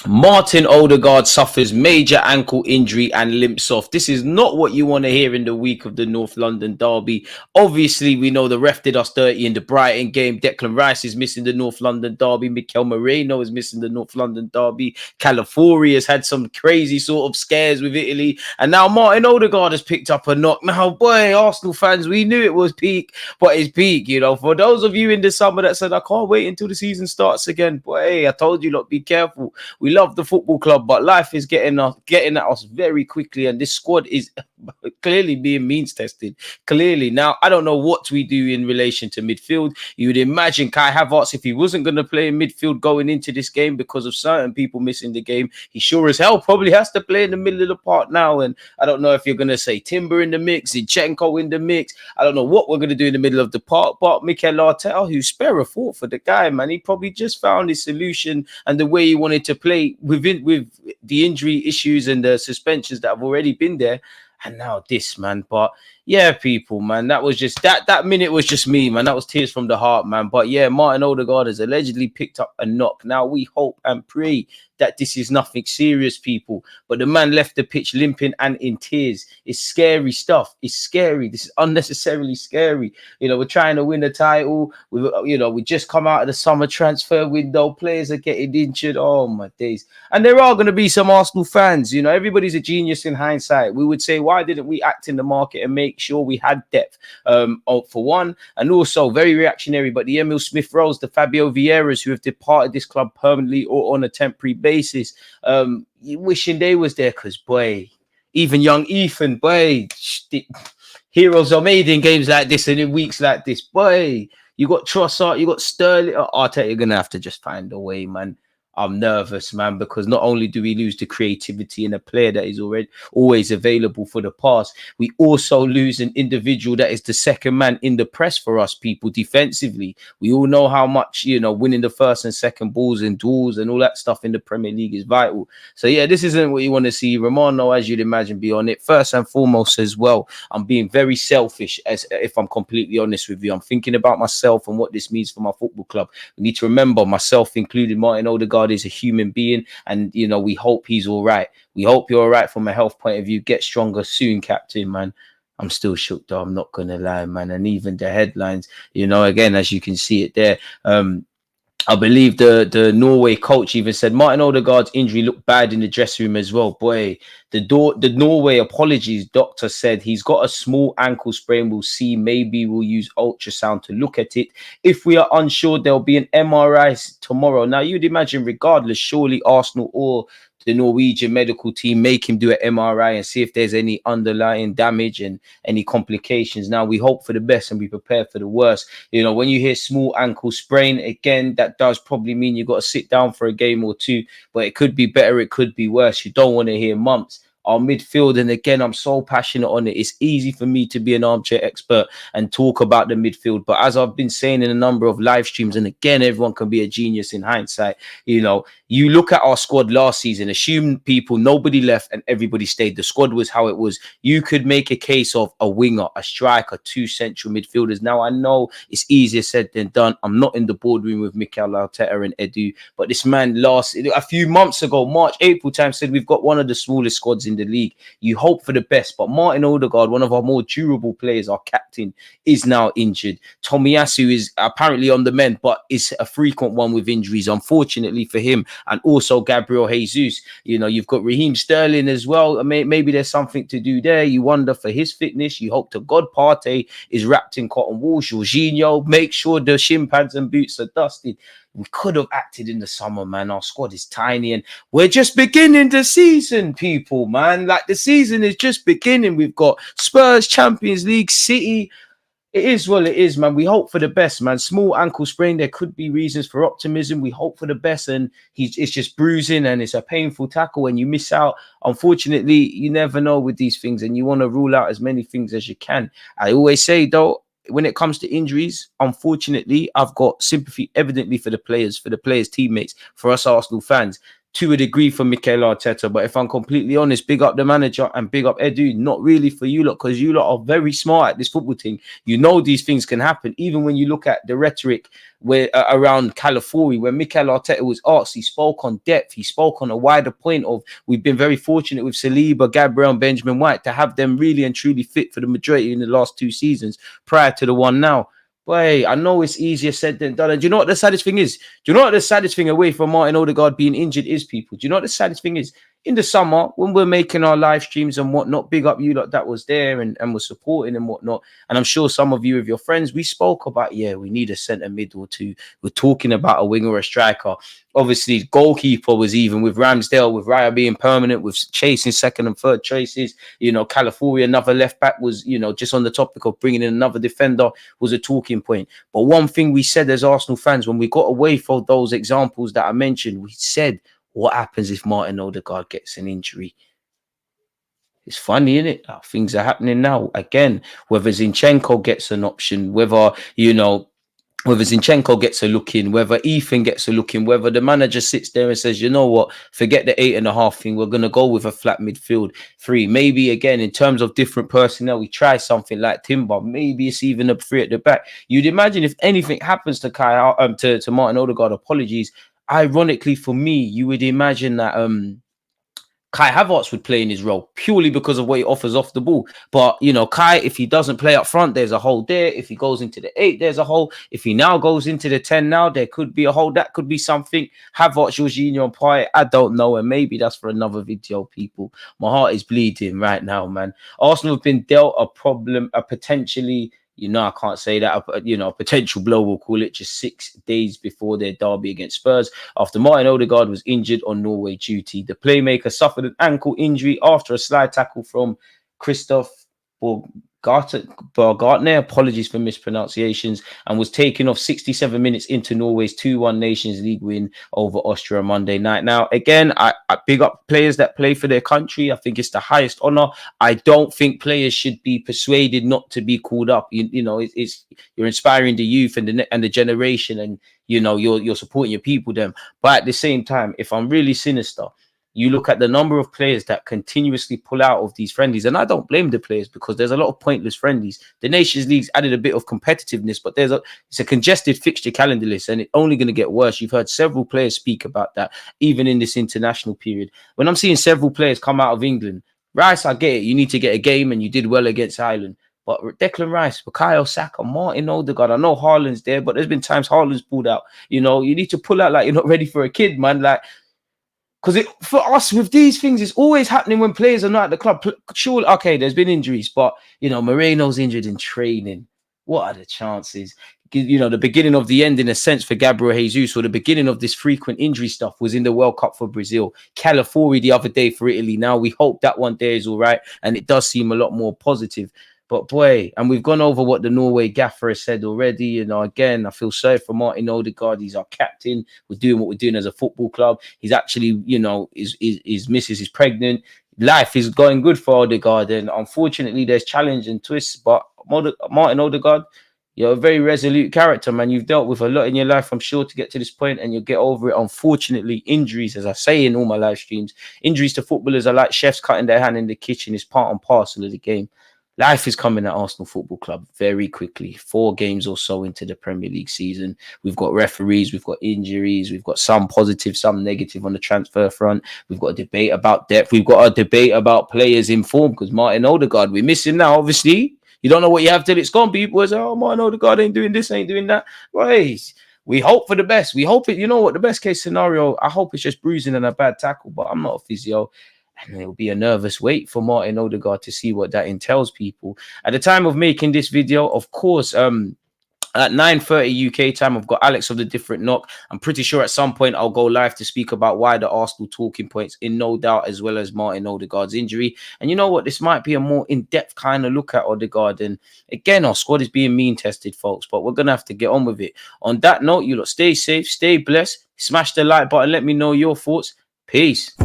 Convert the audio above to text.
Martin Odegaard suffers major ankle injury and limps off. This is not what you want to hear in the week of the North London derby. Obviously, we know the ref did us dirty in the Brighton game. Declan Rice is missing the North London derby. Mikel Moreno is missing the North London derby. Calafiori has had some crazy sort of scares with Italy. And now Martin Odegaard has picked up a knock. Now, boy, Arsenal fans, we knew it was peak, but it's peak, you know. For those of you in the summer that said, I can't wait until the season starts again. Boy, hey, I told you, look, be careful. We love the football club, but life is getting at us very quickly, and this squad is clearly being means tested. Clearly, now I don't know what we do in relation to midfield. You would imagine Kai Havertz, if he wasn't going to play in midfield going into this game because of certain people missing the game, he sure as hell probably has to play in the middle of the park now. And I don't know if you're going to say Timber in the mix, Zinchenko in the mix. I don't know what we're going to do in the middle of the park, but Mikel Arteta, who spare a thought for the guy, man, he probably just found his solution and the way he wanted to play with the injury issues and the suspensions that have already been there. And now this, man. But yeah, people, man, that was just that minute was just me, man. That was tears from the heart, man. But yeah, Martin Odegaard has allegedly picked up a knock. Now we hope and pray that this is nothing serious, people. But the man left the pitch limping and in tears. It's scary stuff. It's scary. This is unnecessarily scary. You know, we're trying to win the title. We just come out of the summer transfer window. Players are getting injured. Oh my days. And there are going to be some Arsenal fans. You know, everybody's a genius in hindsight. We would say, why didn't we act in the market and make sure we had depth? For one, and also very reactionary. But the Emil Smith Rose, the Fabio Vieiras, who have departed this club permanently or on a temporary basis, wishing they was there, because boy, even young Ethan, boy, heroes are made in games like this and in weeks like this. Boy, you got Trossard, you got Sterling. Arteta, you're gonna have to just find a way, man. I'm nervous, man, because not only do we lose the creativity in a player that is already always available for the pass, we also lose an individual that is the second man in the press for us, people, defensively. We all know how much, you know, winning the first and second balls and duels and all that stuff in the Premier League is vital. So yeah, this isn't what you want to see Romano, as you'd imagine, be on it. First and foremost as well, I'm being very selfish, as if I'm completely honest with you. I'm thinking about myself and what this means for my football club. We need to remember, myself included, Martin Odegaard is a human being, and you know, we hope he's all right. We hope you're all right from a health point of view. Get stronger soon, captain, man. I'm still shook though, I'm not gonna lie, man. And even the headlines, you know, again, as you can see it there, I believe the Norway coach even said Martin Odegaard's injury looked bad in the dressing room as well. Boy, the Norway apologies doctor said he's got a small ankle sprain. We'll see. Maybe we'll use ultrasound to look at it. If we are unsure, there'll be an MRI tomorrow. Now, you'd imagine, regardless, surely Arsenal or the Norwegian medical team make him do an MRI and see if there's any underlying damage and any complications. Now, we hope for the best and we prepare for the worst. You know, when you hear small ankle sprain, again, that does probably mean you've got to sit down for a game or two, but it could be better, it could be worse. You don't want to hear months. Our midfield, and again, I'm so passionate on it. It's easy for me to be an armchair expert and talk about the midfield, but as I've been saying in a number of live streams, and again, everyone can be a genius in hindsight, you know, you look at our squad last season, assume people, nobody left and everybody stayed. The squad was how it was. You could make a case of a winger, a striker, two central midfielders. Now, I know it's easier said than done. I'm not in the boardroom with Mikel Arteta and Edu, but this man a few months ago, March, April time, said we've got one of the smallest squads in the league. You hope for the best, but Martin Odegaard, one of our more durable players, our captain, is now injured. Tomiyasu is apparently on the mend, but is a frequent one with injuries, unfortunately for him. And also Gabriel Jesus. You know, you've got Raheem Sterling as well. Maybe there's something to do there. You wonder for his fitness. You hope to God Partey is wrapped in cotton wool. Jorginho, make sure the shin pads and boots are dusted. We could have acted in the summer, man. Our squad is tiny and we're just beginning the season, people, man. Like, the season is just beginning. We've got Spurs, Champions League, City. It is what it is, man. We hope for the best, man. Small ankle sprain. There could be reasons for optimism. We hope for the best, and it's just bruising, and it's a painful tackle, and you miss out. Unfortunately, you never know with these things, and you want to rule out as many things as you can. I always say, though, when it comes to injuries, unfortunately, I've got sympathy evidently for the players' teammates, for us Arsenal fans. to a degree for Mikel Arteta. But if I'm completely honest, big up the manager and big up Edu. Not really for you lot, because you lot are very smart at this football thing. You know these things can happen. Even when you look at the rhetoric where around California, when Mikel Arteta was asked, he spoke on depth. He spoke on a wider point of, we've been very fortunate with Saliba, Gabriel, and Benjamin White to have them really and truly fit for the majority in the last 2 seasons prior to the one now. Boy, I know it's easier said than done. And do you know what the saddest thing is? Do you know what the saddest thing away from Martin Odegaard being injured is, people? Do you know what the saddest thing is? In the summer, when we're making our live streams and whatnot, big up you lot that was there and was supporting and whatnot. And I'm sure some of you with your friends, we spoke about, yeah, we need a centre mid or two. We're talking about a winger or a striker. Obviously, goalkeeper was even with Ramsdale, with Raya being permanent, with chasing second and third choices. You know, California, another left back was, you know, just on the topic of bringing in another defender was a talking point. But one thing we said as Arsenal fans, when we got away from those examples that I mentioned, we said, what happens if Martin Odegaard gets an injury? It's funny, isn't it? Things are happening now. Again, whether Zinchenko gets an option, whether, you know, whether Zinchenko gets a look in, whether Ethan gets a look in, whether the manager sits there and says, you know what, forget the 8.5 thing, we're going to go with a flat midfield 3. Maybe, again, in terms of different personnel, we try something like Timber. Maybe it's even a 3 at the back. You'd imagine if anything happens to to Martin Odegaard, apologies, ironically for me, you would imagine that Kai Havertz would play in his role purely because of what he offers off the ball. But, you know, Kai, if he doesn't play up front, there's a hole there. If he goes into the 8, there's a hole. If he now goes into the 10 now, there could be a hole. That could be something. Havertz, Jorginho, and Payet, I don't know. And maybe that's for another video, people. My heart is bleeding right now, man. Arsenal have been dealt a problem, a potentially... You know, I can't say that, you know, a potential blow, we'll call it, just 6 days before their derby against Spurs, after Martin Odegaard was injured on Norway duty. The playmaker suffered an ankle injury after a slide tackle from Christoph Gartner, apologies for mispronunciations, and was taken off 67 minutes into Norway's 2-1 Nations League win over Austria Monday night. Now, again, I big up players that play for their country. I think it's the highest honor. I don't think players should be persuaded not to be called up. You know, you're inspiring the youth and the generation, and you know, you're supporting your people. Them, but at the same time, if I'm really sinister, you look at the number of players that continuously pull out of these friendlies, and I don't blame the players because there's a lot of pointless friendlies. The Nations League's added a bit of competitiveness, but it's a congested fixture calendar list, and it's only going to get worse. You've heard several players speak about that, even in this international period. When I'm seeing several players come out of England, Rice, I get it. You need to get a game, and you did well against Ireland. But Declan Rice, Bukayo Saka, Martin Odegaard, I know Haaland's there, but there's been times Haaland's pulled out. You know, you need to pull out like you're not ready for a kid, man. Like, because for us with these things, it's always happening when players are not at the club. Sure, okay, there's been injuries, but you know, Moreno's injured in training. What are the chances? You know, the beginning of the end, in a sense, for Gabriel Jesus, or the beginning of this frequent injury stuff was in the World Cup for Brazil. Calafiori the other day for Italy. Now we hope that one day is all right, and it does seem a lot more positive. But boy, and we've gone over what the Norway gaffer has said already. You know, again, I feel sorry for Martin Odegaard. He's our captain. We're doing what we're doing as a football club. He's actually, you know, his missus is pregnant. Life is going good for Odegaard. And unfortunately, there's challenge and twists. But Martin Odegaard, you're a very resolute character, man. You've dealt with a lot in your life, I'm sure, to get to this point, and you'll get over it. Unfortunately, injuries, as I say in all my live streams, injuries to footballers are like chefs cutting their hand in the kitchen. It's part and parcel of the game. Life is coming at Arsenal Football Club very quickly. 4 games or so into the Premier League season. We've got referees, we've got injuries, we've got some positive, some negative on the transfer front. We've got a debate about depth. We've got a debate about players in form, because Martin Odegaard, we miss him now, obviously. You don't know what you have till it's gone. People say, oh, Martin Odegaard ain't doing this, ain't doing that. Right. We hope for the best. We hope it, you know what, the best case scenario, I hope it's just bruising and a bad tackle, but I'm not a physio. And it'll be a nervous wait for Martin Odegaard to see what that entails, people. At the time of making this video, of course, at 9:30 UK time, I've got Alex of the Different Knock. I'm pretty sure at some point I'll go live to speak about why the Arsenal talking points, in no doubt, as well as Martin Odegaard's injury. And you know what? This might be a more in-depth kind of look at Odegaard. And again, our squad is being mean-tested, folks, but we're going to have to get on with it. On that note, you lot stay safe, stay blessed, smash the like button, let me know your thoughts. Peace.